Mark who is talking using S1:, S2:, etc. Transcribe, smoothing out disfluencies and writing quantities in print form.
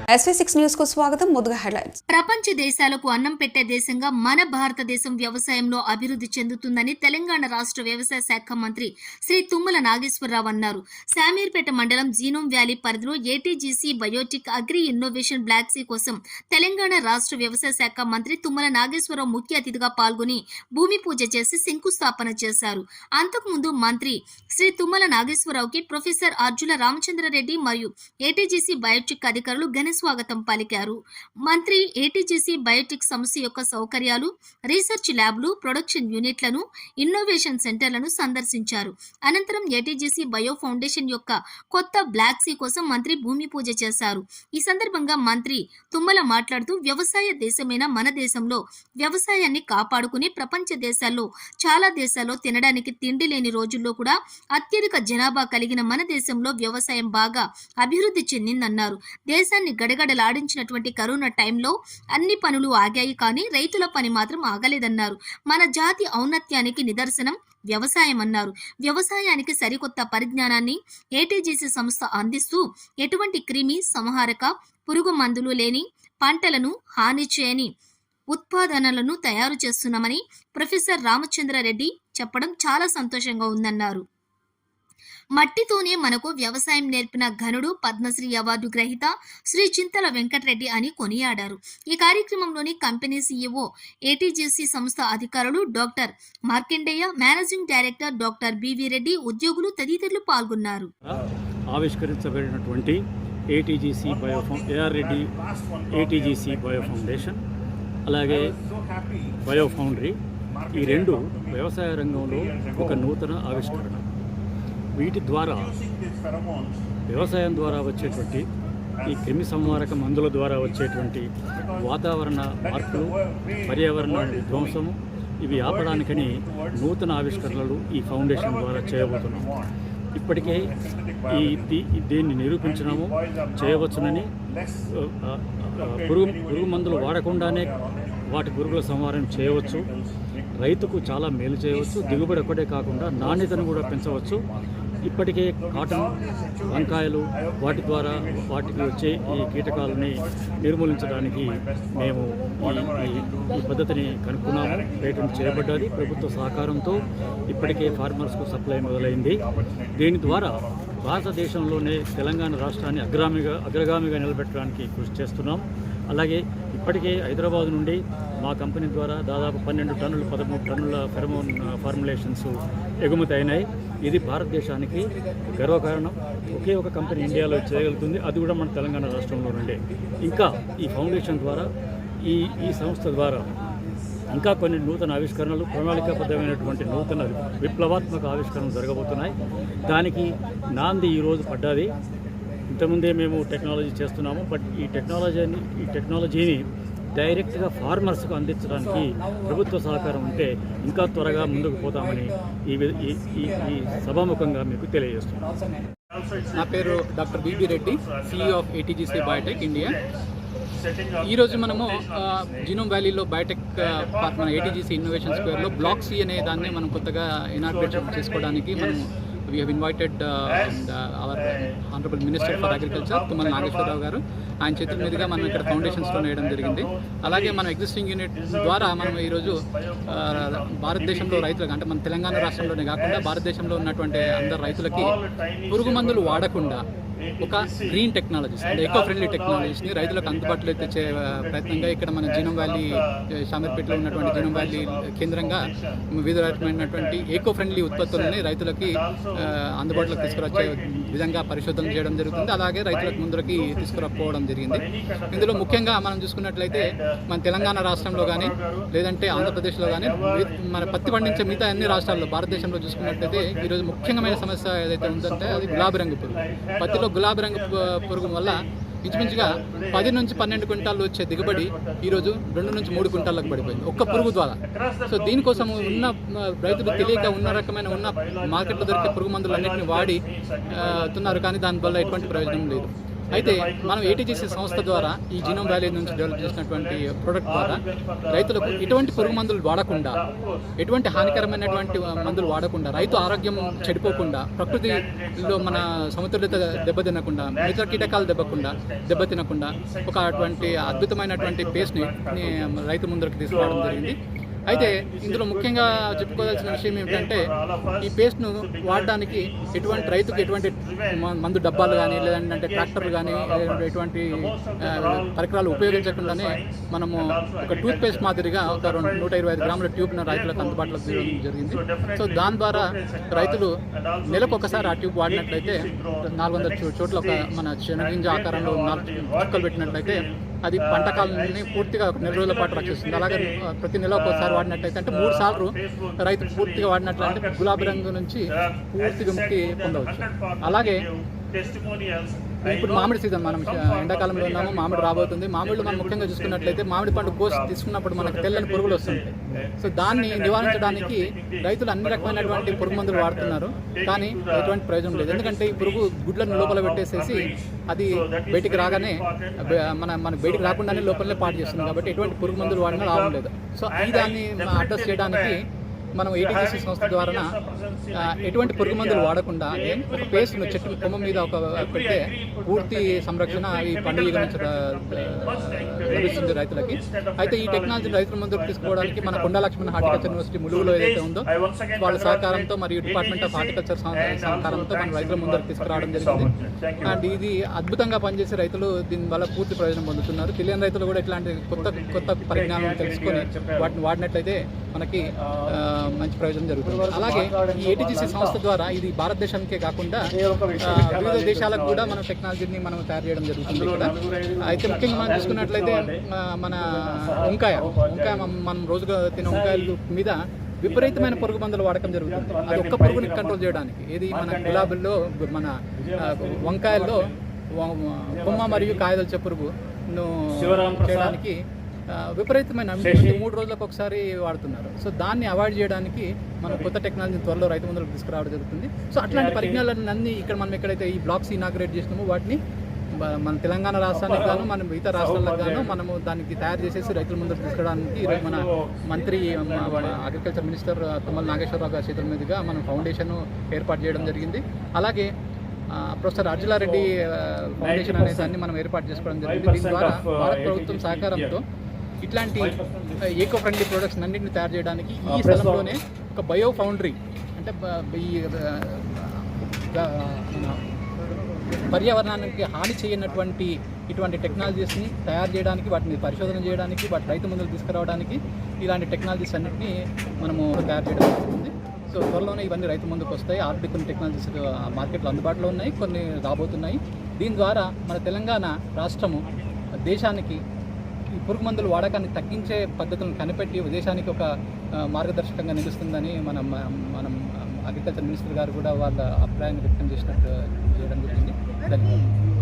S1: SV6 news కు స్వాగతం. ముందుగా హెడ్లైన్స్.
S2: ప్రపంచ దేశాలకు అన్నం పెట్టే దేశంగా మన భారతదేశం వ్యవసాయంలో అభివృద్ధి చెందుతుందని తెలంగాణ రాష్ట్ర వ్యవసాయ శాఖ మంత్రి శ్రీ తుమ్మల నాగేశ్వరరావు అన్నారు. శామీర్పేట మండలం జీనోమ్ వ్యాలీ పరిధిలో ATGC biotic agri innovation block C కోసం తెలంగాణ రాష్ట్ర వ్యవసాయ శాఖ మంత్రి తుమ్మల నాగేశ్వరరావు ముఖ్య అతిథిగా పాల్గొని భూమి పూజ చేసి శంకుస్థాపన చేశారు. అంతకుముందు మంత్రి శ్రీ తుమ్మల నాగేశ్వరరావుకి ప్రొఫెసర్ అర్జుల రామచంద్రారెడ్డి మరియు ఏటీజీసీ బయోటిక్ అధికారులు ఘన స్వాగతం పలికారు. మంత్రి ఏటీజీసీ బయోటిక్ సంస్థ యొక్క సౌకర్యాలు, రీసెర్చ్ ల్యాబ్లు, ప్రొడక్షన్ యూనిట్లను, ఇన్నోవేషన్ సెంటర్లను సందర్శించారు. అనంతరం ఏటీజీసీ బయో ఫౌండేషన్ యొక్క కొత్త బ్లాక్ సీ కోసం మంత్రి భూమి పూజ చేశారు. ఈ సందర్భంగా మంత్రి తుమ్మల మాట్లాడుతూ వ్యవసాయ దేశమైన మన దేశంలో వ్యవసాయాన్ని కాపాడుకుని ప్రపంచ దేశాల్లో చాలా దేశాల్లో తినడానికి తిండి లేని రోజుల్లో కూడా అత్యధిక జనాభా కలిగిన మన దేశంలో వ్యవసాయం బాగా అభివృద్ధి చెందిందన్నారు. దేశాన్ని గడగడలాడించినటువంటి కరోనా టైంలో అన్ని పనులు ఆగాయి, కానీ రైతుల పని మాత్రం ఆగలేదన్నారు. మన జాతి ఔన్నత్యానికి నిదర్శనం వ్యవసాయం అన్నారు. వ్యవసాయానికి సరికొత్త పరిజ్ఞానాన్ని ఏటీజీసీ సంస్థ అందిస్తూ ఎటువంటి క్రిమి సంహారక పురుగు మందులు లేని పంటలను హాని చేయని ఉత్పాదనలను తయారు చేస్తున్నామని ప్రొఫెసర్ రామచంద్రారెడ్డి చెప్పడం చాలా సంతోషంగా ఉందన్నారు. మట్టితోనే మనకు వ్యవసాయం నేర్పిన ఘనుడు పద్మశ్రీ అవార్డు గ్రహీత శ్రీ చింతల వెంకటరెడ్డి అని కొనియాడారు. ఈ కార్యక్రమంలోని కంపెనీ సీఈఓ, ఏటీజీసీ సంస్థ అధికారులు doctor Markandeya, managing director doctor BV Reddy, ఉద్యోగులు తదితరులు పాల్గొన్నారు.
S3: ఆవిష్కరించబడినటువంటి ఏటీజీసీ ఏఆర్రెడ్డి ఏటీజీసీ బయో ఫౌండేషన్, అలాగే బయో ఫౌండరీ, ఈ రెండు వ్యవసాయ రంగంలో ఒక నూతన ఆవిష్కరణ. వీటి ద్వారా వ్యవసాయం ద్వారా వచ్చేటువంటి ఈ క్రిమి సంహారక మందుల ద్వారా వచ్చేటువంటి వాతావరణ మార్పులు, పర్యావరణ విధ్వంసము, ఇవి ఆపడానికని నూతన ఆవిష్కరణలు ఈ ఫౌండేషన్ ద్వారా చేయబోతున్నాం. ఇప్పటికే దీన్ని నిరూపించినాము, చేయవచ్చునని. పురుగు మందులు వాడకుండానే వాటి పురుగుల సంహారం చేయవచ్చు, రైతుకు చాలా మేలు చేయవచ్చు, దిగుబడి ఒకటే కాకుండా నాణ్యతను కూడా పెంచవచ్చు. ఇప్పటికే కాటన్, వంకాయలు, వాటి ద్వారా వాటికి వచ్చే ఈ కీటకాలని నిర్మూలించడానికి మేము ఈ పద్ధతిని కనుక్కున్నాము. పేటెంట్ చేయబడ్డది. ప్రభుత్వ సహకారంతో ఇప్పటికే ఫార్మర్స్కు సప్లై మొదలైంది. దీని ద్వారా భారతదేశంలోనే తెలంగాణ రాష్ట్రాన్ని అగ్రగామిగా నిలబెట్టడానికి కృషి చేస్తున్నాం. అలాగే ఇప్పటికే హైదరాబాద్ నుండి మా కంపెనీ ద్వారా దాదాపు 12 టన్నులు 13 టన్నుల ఫెరమోన్ ఫార్ములేషన్స్ ఎగుమతి అయినాయి. ఇది భారతదేశానికి గర్వకారణం. ఒకే ఒక కంపెనీ ఇండియాలో చేయగలుగుతుంది, అది కూడా మన తెలంగాణ రాష్ట్రంలో నుండే. ఇంకా ఈ ఫౌండేషన్ ద్వారా ఈ సంస్థ ద్వారా ఇంకా కొన్ని నూతన ఆవిష్కరణలు, ప్రణాళికాబద్ధమైనటువంటి నూతన విప్లవాత్మక ఆవిష్కరణలు జరగబోతున్నాయి. దానికి నాంది ఈరోజు పడ్డది. ఇంతకుముందే మేము టెక్నాలజీ చేస్తున్నాము, బట్ ఈ టెక్నాలజీని డైరెక్ట్గా ఫార్మర్స్కు అందించడానికి ప్రభుత్వ సహకారం ఉంటే ఇంకా త్వరగా ముందుకు పోతామని ఈ సభాముఖంగా మీకు తెలియజేస్తున్నాను.
S4: నా పేరు doctor BB Reddy, CEO of ATGC Biotech India. ఈరోజు మనము జీనోమ్ వ్యాలీలో బయోటెక్ పార్క్, మన ఏటీజీసీ ఇన్నోవేషన్ స్క్వేర్లో బ్లాక్ సి అనే దాన్ని మనం కొత్తగా ఇనాగ్రేట్ చేసుకోవడానికి మనం we have invited our honorable minister for agriculture Tummala Nageswararao గారు. ఆయన చేతుల మీదుగా మనం ఇక్కడ ఫౌండేషన్ స్టోన్ వేయడం జరిగింది. అలాగే మనం ఎగ్జిస్టింగ్ యూనిట్ ద్వారా మనం ఈరోజు భారతదేశంలో రైతులకు, అంటే మన తెలంగాణ రాష్ట్రంలోనే కాకుండా భారతదేశంలో ఉన్నటువంటి అందరు రైతులకి పురుగు మందులు వాడకుండా ఒక గ్రీన్ టెక్నాలజీస్ అంటే ఎకో ఫ్రెండ్లీ టెక్నాలజీస్ని రైతులకు అందుబాటులో తెచ్చే ప్రయత్నంగా ఇక్కడ మన జీనోమ్ వ్యాలీ, శామీర్పేటలో ఉన్నటువంటి జీనోమ్ వ్యాలీ కేంద్రంగా వివిధ రకమైనటువంటి ఎకో ఫ్రెండ్లీ ఉత్పత్తులని రైతులకి అందుబాటులోకి తీసుకురచ్చే విధంగా పరిశోధన చేయడం జరుగుతుంది. అలాగే రైతులకు ముందరికి తీసుకురాకపోవడం జరిగింది. ఇందులో ముఖ్యంగా మనం చూసుకున్నట్లయితే మన తెలంగాణ రాష్ట్రంలో కానీ లేదంటే ఆంధ్రప్రదేశ్లో కానీ మన పత్తి పండించే మిగతా అన్ని రాష్ట్రాల్లో భారతదేశంలో చూసుకున్నట్లయితే ఈరోజు ముఖ్యమైన సమస్య ఏదైతే ఉందంటే అది గులాబీ రంగు పురుగు. పత్తిలో గులాబీ రంగు పురుగు వల్ల ఇంచుమించుగా 10 నుంచి 12 క్వింటాలు వచ్చే దిగుబడి ఈరోజు 2 నుంచి 3 క్వింటాలకు పడిపోయింది ఒక్క పురుగు ద్వారా. సో దీనికోసం ఉన్న రైతులు తెలియక ఉన్న మార్కెట్లో దొరికే పురుగు మందులు అన్నింటినీ వాడుతున్నారు, కానీ దానివల్ల ఎటువంటి ప్రయోజనం లేదు. అయితే మనం ఏటీజీసీ సంస్థ ద్వారా ఈ జీనోమ్ వ్యాలీ నుంచి డెవలప్ చేసినటువంటి ప్రోడక్ట్ ద్వారా రైతులకు ఎటువంటి పురుగు మందులు వాడకుండా, ఎటువంటి హానికరమైనటువంటి మందులు వాడకుండా, రైతు ఆరోగ్యం చెడిపోకుండా, ప్రకృతిలో మన సమతుల్యత దెబ్బతినకుండా, మిగతా కీటకాలు దెబ్బతినకుండా ఒక అటువంటి అద్భుతమైనటువంటి పేస్ట్ని రైతు ముందరికి తీసుకురావడం జరిగింది. అయితే ఇందులో ముఖ్యంగా చెప్పుకోవాల్సిన విషయం ఏమిటంటే ఈ పేస్ట్ను వాడడానికి రైతుకు ఎటువంటి మందు డబ్బాలు కానీ, లేదంటే ట్రాక్టర్లు కానీ, ఎటువంటి పరికరాలు ఉపయోగించకుండానే మనము ఒక టూత్ పేస్ట్ మాదిరిగా ఒక 125 గ్రాముల ట్యూబ్ను రైతులకు అందుబాటులో తీయడం జరిగింది. సో దాని ద్వారా రైతులు నెలకు ఒకసారి ఆ ట్యూబ్ వాడినట్లయితే 400 చోట్ల ఒక మన శనగింజ ఆకారంలో 4 చుక్కలు పెట్టినట్లయితే అది పంట కాలాన్ని పూర్తిగా ఒక నెల రోజుల పాటు రక్షిస్తుంది. అలాగే ప్రతి నెల ఒకసారి వాడినట్లయితే అంటే 3 సార్లు రైతు పూర్తిగా వాడినట్లయితే గులాబీ రంగు నుంచి పూర్తిగా ముక్తి పొందవచ్చు. అలాగే ఇప్పుడు మామిడి సీజన్, మనం ఎండాకాలంలో ఉన్నాము, మామిడి రాబోతుంది. మామిడిలో మనం ముఖ్యంగా చూసుకున్నట్లయితే మామిడి పండు కోసి తీసుకున్నప్పుడు మనకు తెల్లని పురుగులు వస్తుంటాయి. సో దాన్ని నివారించడానికి రైతులు అన్ని రకమైనటువంటి పురుగు మందులు వాడుతున్నారు, కానీ ఎటువంటి ప్రయోజనం లేదు. ఎందుకంటే ఈ పురుగు గుడ్లను లోపల పెట్టేసేసి అది బయటికి రాగానే మన బయటికి రాకుండానే లోపలనే పాటు చేస్తుంది. కాబట్టి ఎటువంటి పురుగు మందులు వాడినా లాభం లేదు. సో ఈ దాన్ని అడ్రస్ చేయడానికి మనం ఏటీజీసీ సంస్థ ద్వారా ఎటువంటి పురుగు మందులు వాడకుండా ఒక పేస్ట్ను చెట్టు కొమ్మ మీద ఒక పెడితే పూర్తి సంరక్షణ ఈ పండుగ నుంచి లభిస్తుంది రైతులకి. అయితే ఈ టెక్నాలజీ రైతుల ముందుకు తీసుకోవడానికి మన కొండా లక్ష్మణ హార్టికల్చర్ యూనివర్సిటీ ములుగులో ఏదైతే ఉందో వాళ్ళ సహకారంతో మరియు డిపార్ట్మెంట్ ఆఫ్ హార్టికల్చర్ సహకారంతో మన రైతుల ముందుకు తీసుకురావడం జరిగింది. అండ్ ఇది అద్భుతంగా పనిచేసే రైతులు దీనివల్ల పూర్తి ప్రయోజనం పొందుతున్నారు. తెలియని రైతులు కూడా ఇట్లాంటి కొత్త పరిజ్ఞానం తెలుసుకొని వాటిని వాడినట్లయితే మనకి మంచి ప్రయోజనం జరుగుతుంది. అలాగే ఈ ఏటీజీసీ సంస్థ ద్వారా ఇది భారతదేశానికే కాకుండా వివిధ దేశాలకు కూడా మన టెక్నాలజీని మనం తయారు చేయడం జరుగుతుంది ఇక్కడ. అయితే ముఖ్యంగా మనం చూసుకున్నట్లయితే మన వంకాయ మనం రోజుగా తినే వంకాయల మీద విపరీతమైన పురుగు మందులు వాడకం జరుగుతుంది. అది ఒక్క పురుగుని కంట్రోల్ చేయడానికి. ఇది మన గులాబీల్లో, మన వంకాయల్లో కొమ్మ మరియు కాయదొచ్చే పురుగును చేయడానికి విపరీతమైన 3 రోజులకు ఒకసారి వాడుతున్నారు. సో దాన్ని అవాయిడ్ చేయడానికి మనం కొత్త టెక్నాలజీ త్వరలో రైతు ముందుకు తీసుకురావడం జరుగుతుంది. సో అట్లాంటి పరిజ్ఞానాలన్నీ ఇక్కడ మనం ఎక్కడైతే ఈ బ్లాక్స్ ఇనాగ్రేట్ చేసినామో వాటిని మన తెలంగాణ రాష్ట్రానికి గాను, మన మిగతా రాష్ట్రాలకు గాను మనము దానికి తయారు చేసేసి రైతుల ముందుకు తీసుకురావడానికి ఈరోజు మన మంత్రి అగ్రికల్చర్ మినిస్టర్ తుమ్మల నాగేశ్వరరావు గారి చేతుల మీదుగా మనం ఫౌండేషన్ ఏర్పాటు చేయడం జరిగింది. అలాగే ప్రొఫెసర్ అర్జులారెడ్డి ఫౌండేషన్ అనే దాన్ని మనం ఏర్పాటు చేసుకోవడం జరిగింది. దీని ద్వారా భారత ప్రభుత్వం సహకారంతో ఇట్లాంటి ఈకో ఫ్రెండ్లీ ప్రొడక్ట్స్ అన్నింటిని తయారు చేయడానికి ఈ స్థలంలోనే ఒక బయో ఫౌండరీ, అంటే ఈ పర్యావరణానికి హాని చేయనటువంటి ఇటువంటి టెక్నాలజీస్ని తయారు చేయడానికి, వాటిని పరిశోధన చేయడానికి, వాటి రైతు ముందుకు తీసుకురావడానికి ఇలాంటి టెక్నాలజీస్ అన్నింటినీ మనము తయారు చేయడం జరుగుతుంది. సో త్వరలోనే ఇవన్నీ రైతు ముందుకు వస్తాయి. ఆల్రెడీ కొన్ని టెక్నాలజీస్ మార్కెట్లో అందుబాటులో ఉన్నాయి, కొన్ని రాబోతున్నాయి. దీని ద్వారా మన తెలంగాణ రాష్ట్రము దేశానికి ఈ పురుగు మందుల వాడకాన్ని తగ్గించే పద్ధతులను కనిపెట్టి దేశానికి ఒక మార్గదర్శకంగా నిలుస్తుందని మనం అగ్రికల్చర్ మినిస్టర్ గారు కూడా వాళ్ళ అభిప్రాయాన్ని వ్యక్తం చేసినట్టు చేయడం జరిగింది. ధన్యవాదాలు.